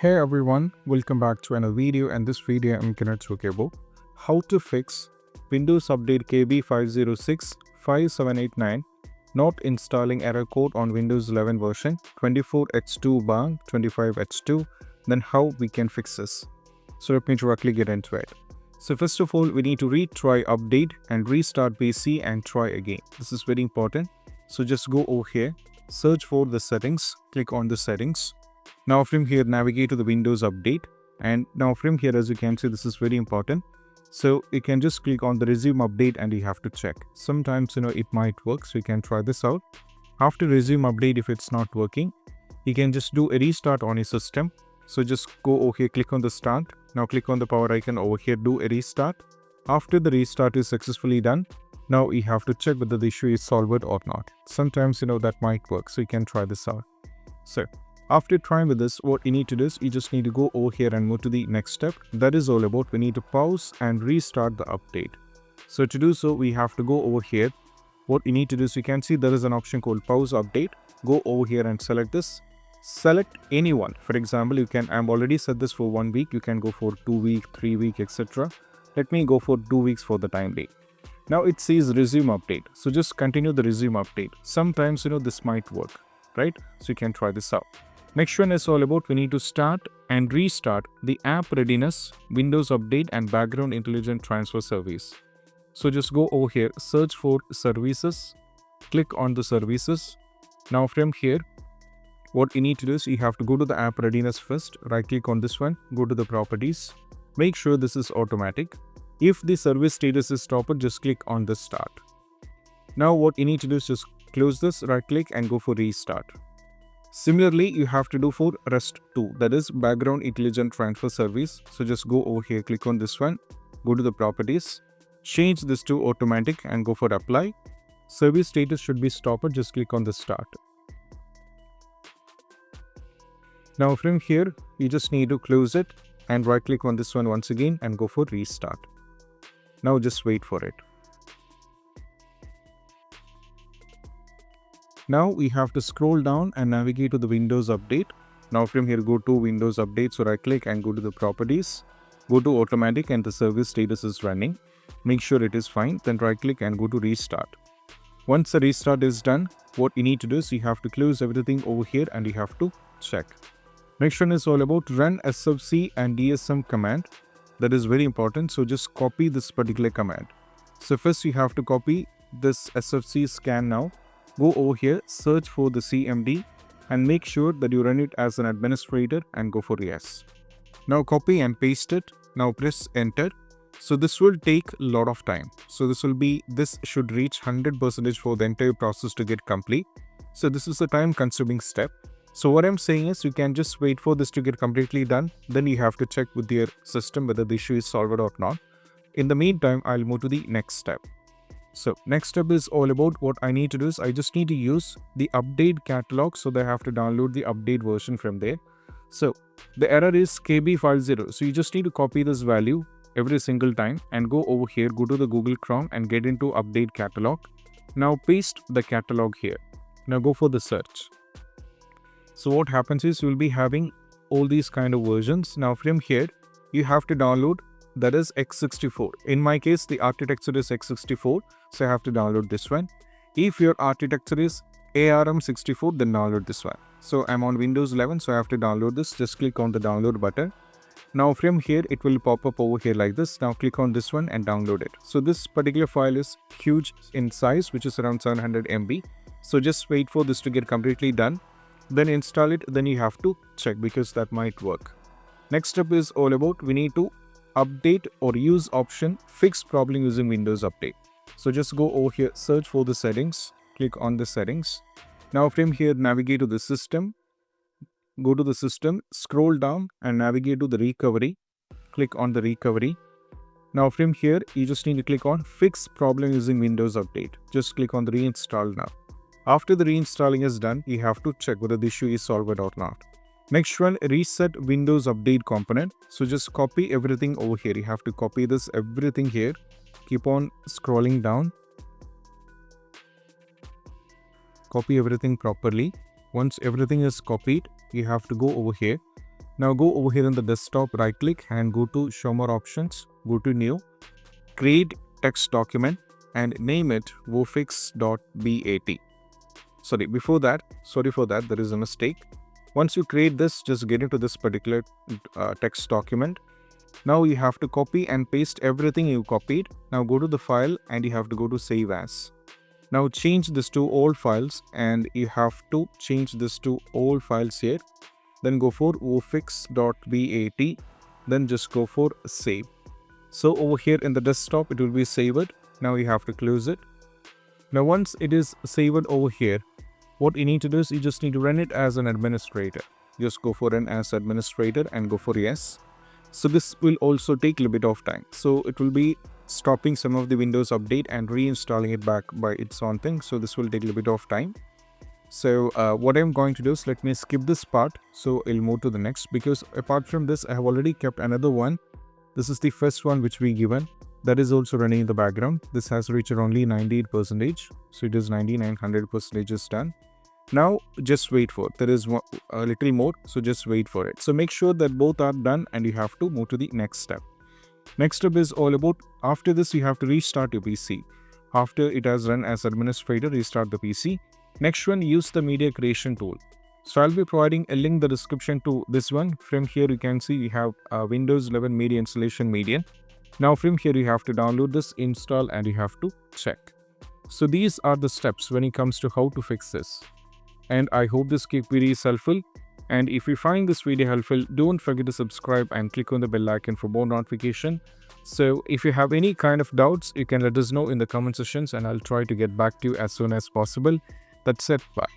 Hey everyone, welcome back to another video, and this video I'm gonna talk about how to fix Windows Update KB5065789 not installing error code on Windows 11 version 24h2/25h2, then how we can fix this. So let me directly get into it. So first of all, we need to retry update and restart PC and try again. This is very important. So just go over here, search for the settings, click on the settings. Now from here, navigate to the Windows Update, and now from here, as you can see, this is very important. So you can just click on the resume update and you have to check. Sometimes it might work, so you can try this out. After resume update, if it's not working, you can just do a restart on your system. So just go over here, click on the start. Now click on the power icon over here, do a restart. After the restart is successfully done, now you have to check whether the issue is solved or not. Sometimes that might work, so you can try this out. So after trying with this, what you need to do is you just need to go over here and move to the next step. That is all about we need to pause and restart the update. So to do so, we have to go over here. What you need to do is you can see there is an option called pause update. Go over here and select this. Select any one. For example, I've already set this for 1 week. You can go for 2 weeks, 3 weeks, etc. Let me go for 2 weeks for the time being. Now it says resume update. So just continue the resume update. Sometimes this might work, right? So you can try this out. Next one is all about we need to start and restart the App Readiness, Windows Update and Background Intelligent Transfer Service. So just go over here, search for services, click on the services. Now from here, what you need to do is you have to go to the App Readiness first, right click on this one, go to the properties, make sure this is automatic. If the service status is stopped, just click on the start. Now what you need to do is just close this, right click and go for restart. Similarly, you have to do for REST 2, that is Background Intelligent Transfer Service. So just go over here, click on this one, go to the properties, change this to automatic and go for apply. Service status should be stopped, just click on the start. Now from here, you just need to close it and right click on this one once again and go for restart. Now just wait for it. Now we have to scroll down and navigate to the Windows Update. Now from here, go to Windows Update. So right click and go to the properties, go to automatic and the service status is running. Make sure it is fine. Then right click and go to restart. Once the restart is done, what you need to do is you have to close everything over here and you have to check. Next one is all about run SFC and DSM command. That is very important. So just copy this particular command. So first you have to copy this SFC scannow. Go over here, search for the CMD and make sure that you run it as an administrator and go for yes. Now copy and paste it. Now press enter. So this will take a lot of time. So this should reach 100% for the entire process to get complete. So this is a time consuming step. So what I'm saying is you can just wait for this to get completely done. Then you have to check with your system whether the issue is solved or not. In the meantime, I'll move to the next step. So next step is all about what I need to do is I just need to use the update catalog. So they have to download the update version from there. So the error is KB50. So you just need to copy this value every single time and go over here, go to the Google Chrome and get into update catalog. Now paste the catalog here. Now go for the search. So what happens is you'll be having all these kind of versions. Now from here, you have to download that is x64. In my case, the architecture is x64. So I have to download this one. If your architecture is ARM64, then download this one. So I'm on Windows 11, so I have to download this. Just click on the download button. Now from here, it will pop up over here like this. Now click on this one and download it. So this particular file is huge in size, which is around 700 MB. So just wait for this to get completely done. Then install it. Then you have to check because that might work. Next step is all about we need to update or use option fix problem using Windows Update. So just go over here, search for the settings, click on the settings. Now from here, navigate to the system, go to the system, scroll down and navigate to the recovery, click on the recovery. Now from here, you just need to click on fix problem using Windows Update. Just click on the reinstall now. After the reinstalling is done, you have to check whether the issue is solved or not. Next one, reset Windows Update component. So just copy everything over here. You have to copy this everything here. Keep on scrolling down. Copy everything properly. Once everything is copied, you have to go over here. Now go over here in the desktop, right click and go to show more options, go to new, create text document and name it wuauserv.bat. Sorry for that, there is a mistake. Once you create this, just get into this particular text document. Now you have to copy and paste everything you copied. Now go to the file and you have to go to save as. Now change this to all files and you have to change this to all files here. Then go for wuauserv.bat. Then just go for save. So over here in the desktop, it will be saved. Now you have to close it. Now once it is saved over here, what you need to do is you just need to run it as an administrator. Just go for run as administrator and go for yes. So this will also take a little bit of time. So it will be stopping some of the Windows update and reinstalling it back by its own thing. So this will take a little bit of time. So what I'm going to do is let me skip this part. So I'll move to the next, because apart from this, I have already kept another one. This is the first one which we given. That is also running in the background. This has reached only 98%. So it is 99-100% is done. Now just wait for it. There is a little more, so just wait for it. So make sure that both are done and you have to move to the next step. Next step is all about, after this you have to restart your PC. After it has run as administrator, restart the PC. Next one, use the media creation tool. So I'll be providing a link in the description to this one. From here you can see we have Windows 11 media installation media. Now from here you have to download this, install and you have to check. So these are the steps when it comes to how to fix this. And I hope this video is helpful. And if you find this video helpful, don't forget to subscribe and click on the bell icon for more notification. So if you have any kind of doubts, you can let us know in the comment sections and I'll try to get back to you as soon as possible. That's it. Bye.